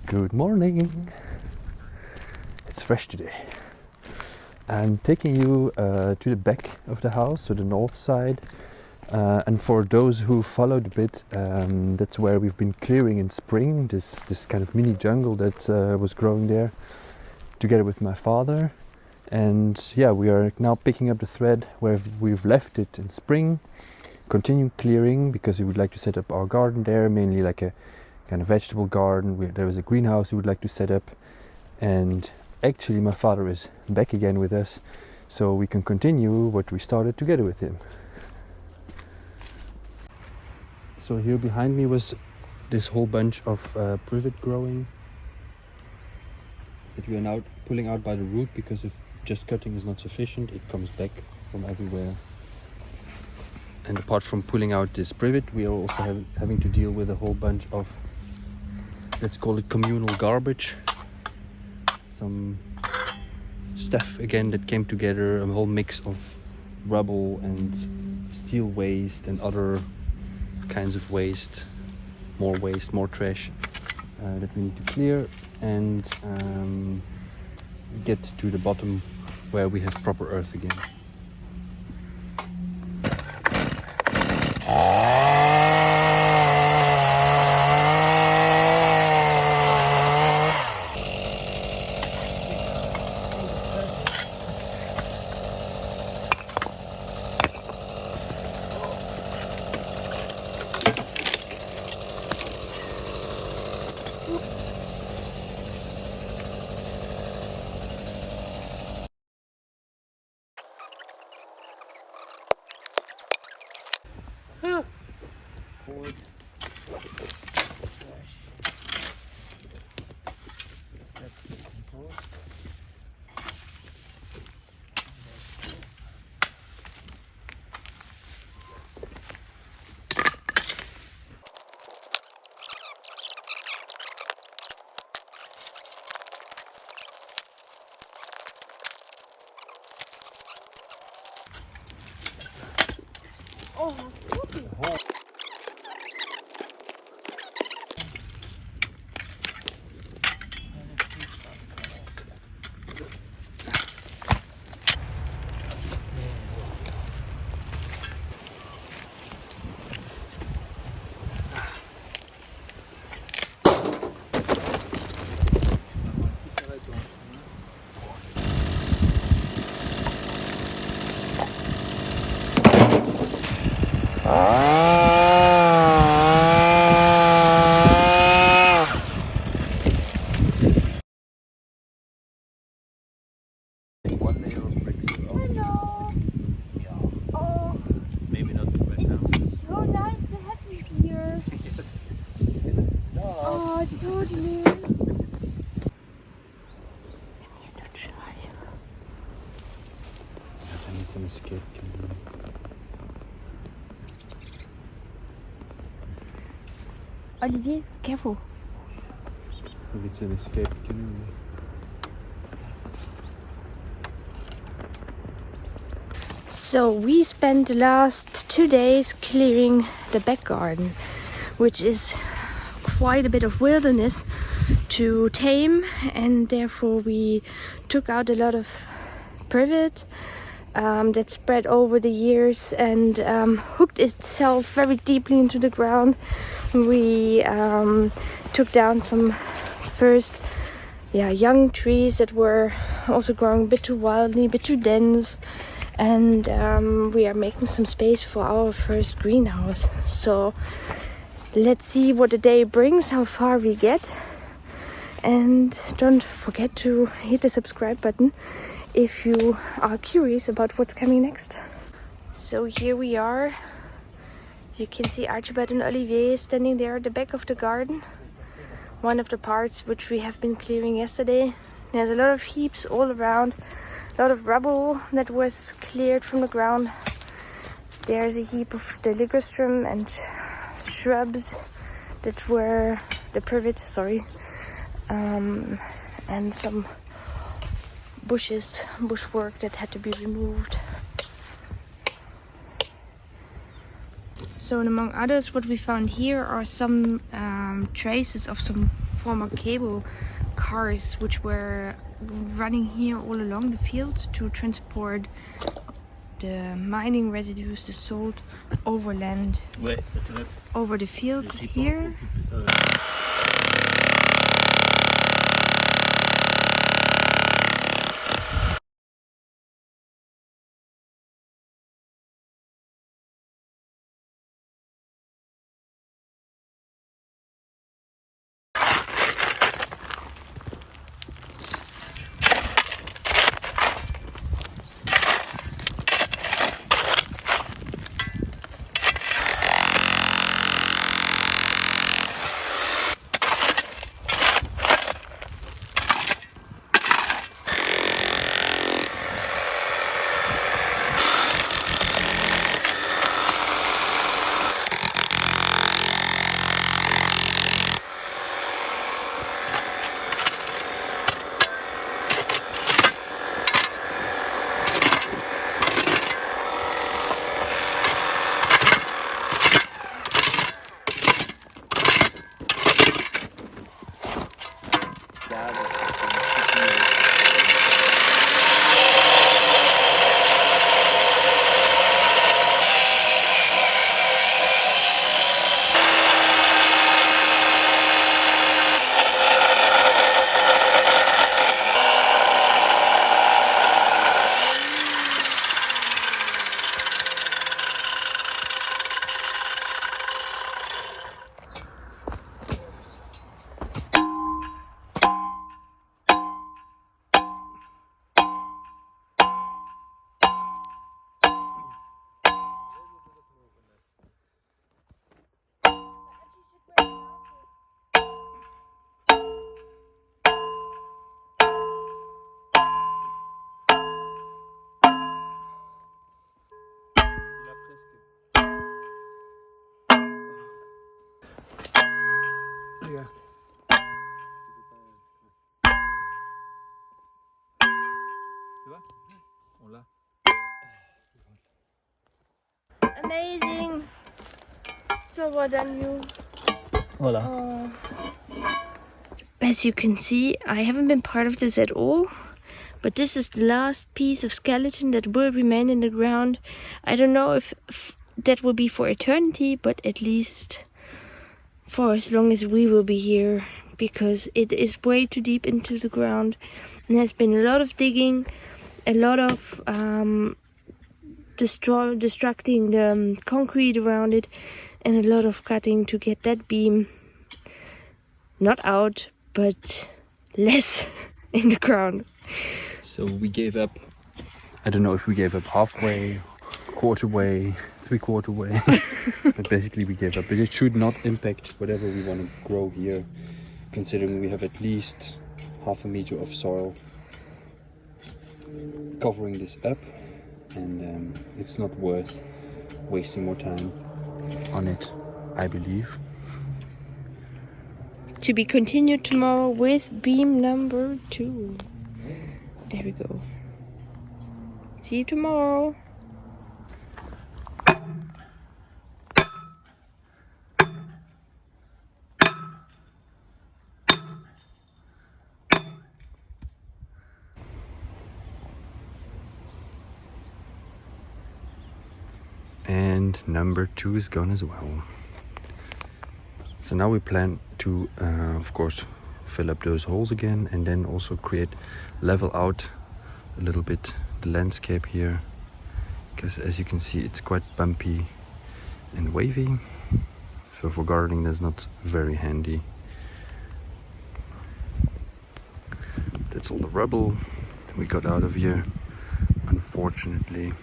Good morning. It's fresh today. I'm taking you to the back of the house, so the north side. And for those who followed a bit, that's where we've been clearing in spring, this kind of mini jungle that was growing there together with my father. And yeah, we are now picking up the thread where we've left it in spring, continue clearing because we would like to set up our garden there, mainly like a kind of vegetable garden. There was a greenhouse we would like to set up, and actually my father is back again with us, so we can continue what we started together with him. So here behind me was this whole bunch of privet growing that we are now pulling out by the root, because if just cutting is not sufficient, it comes back from everywhere. And apart from pulling out this privet, we are also having to deal with a whole bunch of, let's call it communal garbage. Some stuff again that came together, a whole mix of rubble and steel waste and other kinds of waste, more trash that we need to clear and get to the bottom where we have proper earth again. One layer of bricks. Hello. Yeah. Oh, Maybe not the fresh house. so nice to have you here. Oh, totally. He's not shy. I need some escape canoe. Olivier, careful. I think it's an escape canoe. So we spent the last 2 days clearing the back garden, which is quite a bit of wilderness to tame, and therefore we took out a lot of privet that spread over the years and hooked itself very deeply into the ground. We took down some first young trees that were also growing a bit too wildly, a bit too dense. And we are making some space for our first greenhouse. So let's see what the day brings, how far we get. And don't forget to hit the subscribe button if you are curious about what's coming next. So here we are. You can see Archibald and Olivier standing there at the back of the garden. One of the parts which we have been clearing yesterday. There's a lot of heaps all around. A lot of rubble that was cleared from the ground. There's a heap of the ligustrum and shrubs that were the privet, and some bushwork that had to be removed. So among others, what we found here are some traces of some former cable cars which were running here all along the field to transport the mining residues, the salt, overland, over the field here. Amazing! So well done, you. Voila. As you can see, I haven't been part of this at all, but this is the last piece of skeleton that will remain in the ground. I don't know if that will be for eternity, but at least for as long as we will be here, because it is way too deep into the ground and there's been a lot of digging, a lot of destructing the concrete around it, and a lot of cutting to get that beam not out but less in the ground. So we gave up. I don't know if we gave up halfway, quarter way, three-quarter way, but basically we gave up. But it should not impact whatever we want to grow here, considering we have at least 1/2 meter of soil covering this up, and it's not worth wasting more time on it, I believe. To be continued tomorrow with beam number 2. There we go. See you tomorrow. And number 2 is gone as well. So now we plan to, of course, fill up those holes again, and then also level out a little bit the landscape here, because as you can see it's quite bumpy and wavy, so for gardening that's not very handy. That's all the rubble we got out of here, unfortunately.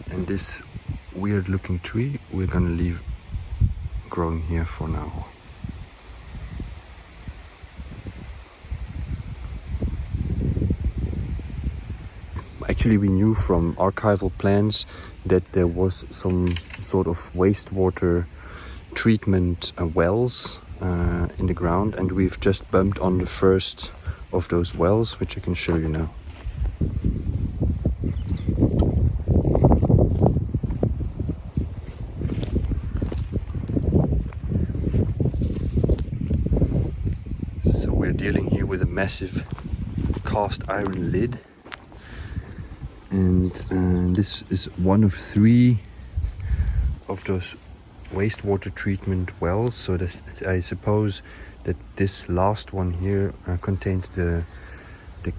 And this weird looking tree we're gonna leave growing here for now. Actually, we knew from archival plans that there was some sort of wastewater treatment wells in the ground, and we've just bumped on the first of those wells, which I can show you now. So we're dealing here with a massive cast iron lid, and this is one of 3 of those wastewater treatment wells. So this, I suppose that this last one here contains the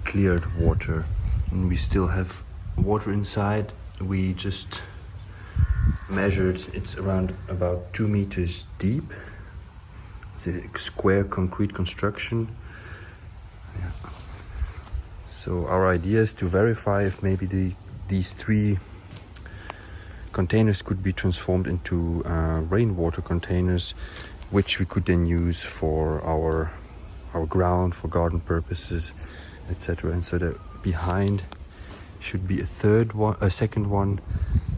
cleared water, and we still have water inside. We just measured, it's around about 2 meters deep. It's a square concrete construction. Yeah. So our idea is to verify if maybe these 3 containers could be transformed into rainwater containers, which we could then use for our ground, for garden purposes, etc. And so that behind should be a second one,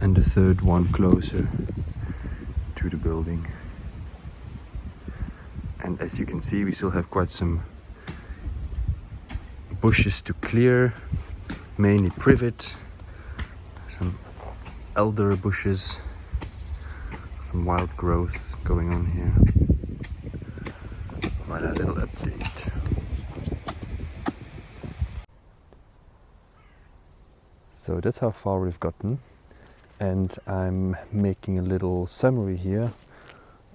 and the third one closer to the building. And as you can see, we still have quite some bushes to clear, mainly privet, some elder bushes, some wild growth going on here. Right, a little update. So that's how far we've gotten, and I'm making a little summary here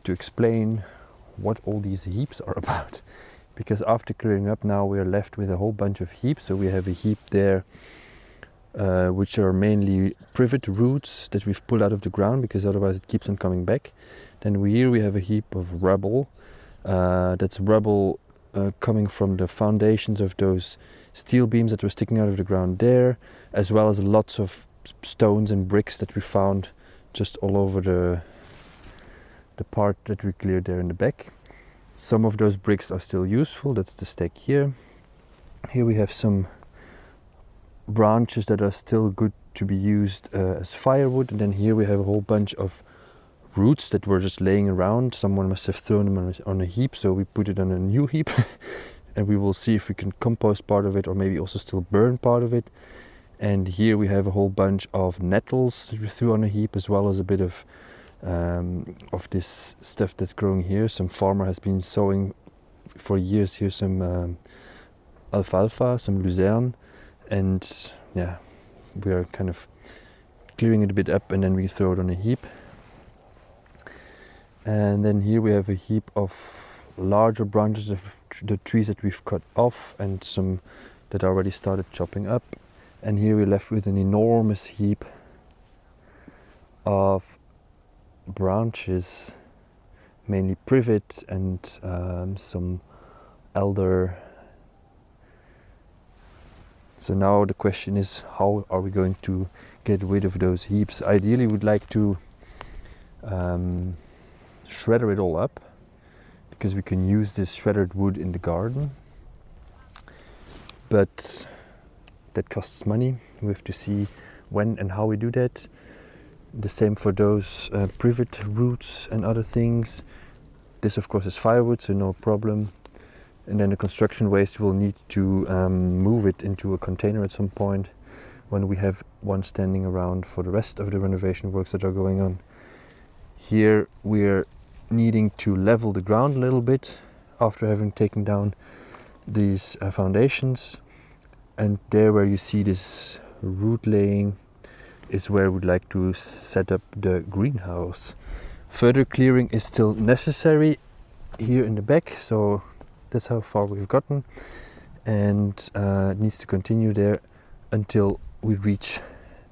to explain what all these heaps are about. Because after clearing up, now we're left with a whole bunch of heaps. So we have a heap there which are mainly privet roots that we've pulled out of the ground, because otherwise it keeps on coming back. Then here we have a heap of rubble. That's rubble coming from the foundations of those steel beams that were sticking out of the ground there, as well as lots of stones and bricks that we found just all over the part that we cleared there in the back. Some of those bricks are still useful. That's the stack here. Here we have some branches that are still good to be used as firewood, and then here we have a whole bunch of roots that were just laying around. Someone must have thrown them on a heap, so we put it on a new heap. And we will see if we can compost part of it, or maybe also still burn part of it. And here we have a whole bunch of nettles that we threw on a heap, as well as a bit of this stuff that's growing here. Some farmer has been sowing for years here some alfalfa, some lucerne, and yeah, we are kind of clearing it a bit up, and then we throw it on a heap. And then here we have a heap of larger branches of the trees that we've cut off, and some that already started chopping up. And here we're left with an enormous heap of branches, mainly privet and some elder. So now the question is, how are we going to get rid of those heaps? Ideally, we'd like to shredder it all up, because we can use this shredded wood in the garden. But that costs money. We have to see when and how we do that. The same for those privet roots and other things. This of course is firewood, so no problem. And then the construction waste, will need to move it into a container at some point, when we have one standing around for the rest of the renovation works that are going on. Here we're needing to level the ground a little bit after having taken down these foundations. And there where you see this root laying is where we'd like to set up the greenhouse. Further clearing is still necessary here in the back, so that's how far we've gotten, and it needs to continue there until we reach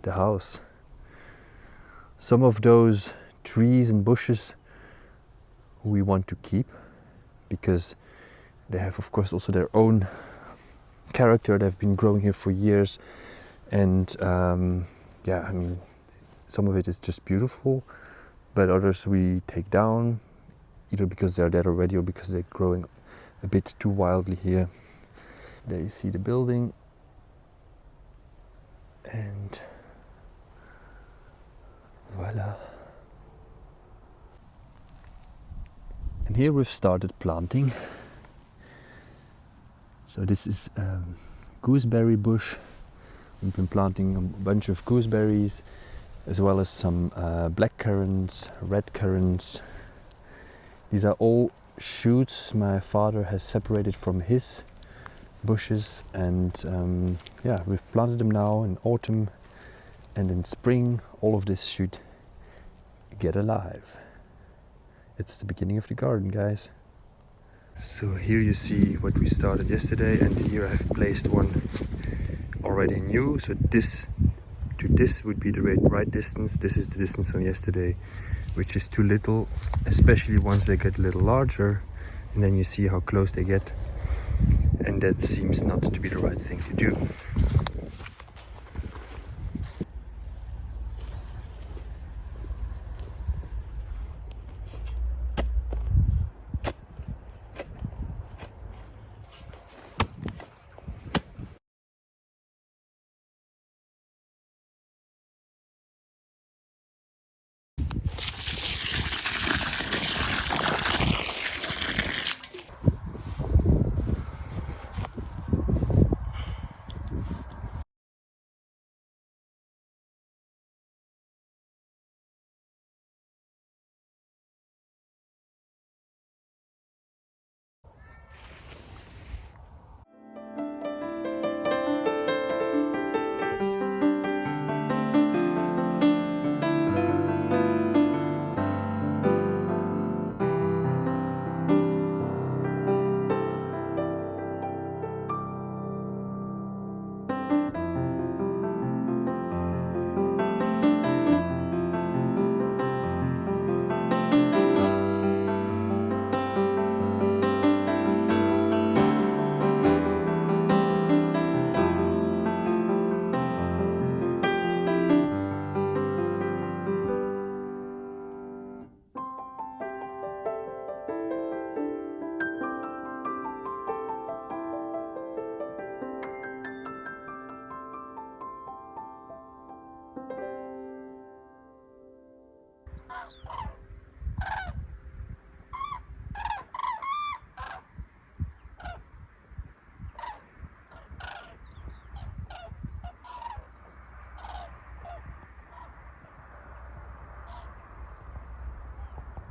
the house. Some of those trees and bushes we want to keep, because they have of course also their own character. They've been growing here for years, and yeah, I mean, some of it is just beautiful, but others we take down, either because they're dead already or because they're growing a bit too wildly here. There you see the building, and voila. And here we've started planting. So this is gooseberry bush. We've been planting a bunch of gooseberries, as well as some black currants, red currants. These are all shoots my father has separated from his bushes, and yeah, we've planted them now in autumn, and in spring all of this should get alive. It's the beginning of the garden, guys. So here you see what we started yesterday, and here I've placed one already new. So this to this would be the right distance. This is the distance from yesterday, which is too little, especially once they get a little larger, and then you see how close they get, and that seems not to be the right thing to do.